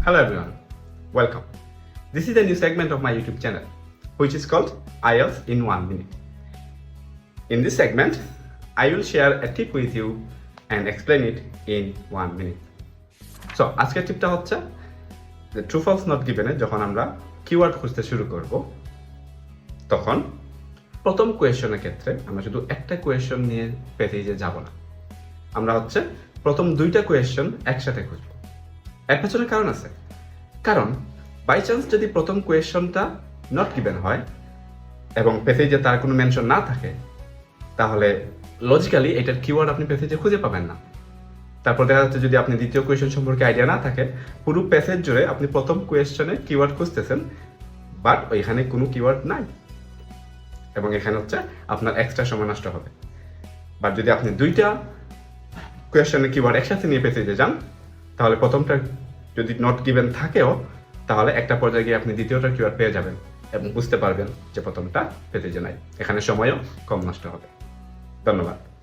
Hello everyone, welcome. This is a new segment of my YouTube channel, which is called IELTS in 1 minute. In this segment, I will share a tip with you and explain it in 1 minute. So, আজকের টিপটা হচ্ছে যে true false not গিভেনে যখন আমরা keyword খুঁজতে শুরু করব তখন প্রথম কোয়েশ্চনের ক্ষেত্রে আমরা শুধু একটা কোয়েশ্চন নিয়ে পেজে যাব না। আমরা প্রথম দুইটা কোয়েশ্চন একসাথে খুঁজব। এর পেছনে কারণ আছে। কারণ বাই চান্স যদি প্রথম কোয়েশ্চনটা নট গিভেন হয় এবং পেজে তার কোনো মেনশন না থাকে তাহলে লজিক্যালি এটার কিওয়ার্ড আপনি পেজে খুঁজে পাবেন না। তারপর দেখা যাচ্ছে যদি আপনি দ্বিতীয় কোয়েশ্চন সম্পর্কে আইডিয়া না থাকে পুরো প্যাসেজ জুড়ে আপনি প্রথম কোয়েশ্চনে কিওয়ার্ড খুঁজতেছেন বাট ওইখানে কোনো কিওয়ার্ড নাই এবং এখানে আপনার এক্সট্রা সময় নষ্ট হবে। বাট যদি আপনি দুইটা কোয়েশ্চনের কিওয়ার্ড একসাথে নিয়ে পেজে যান তাহলে প্রথমটা যদি নট গিভেন থাকেও তাহলে একটা পর্যায়ে গিয়ে আপনি দ্বিতীয়টা কিওয়ার্ড পেয়ে যাবেন এবং বুঝতে পারবেন যে প্রথমটা পেজে নাই। এখানে সময়ও কম নষ্ট হবে। ধন্যবাদ।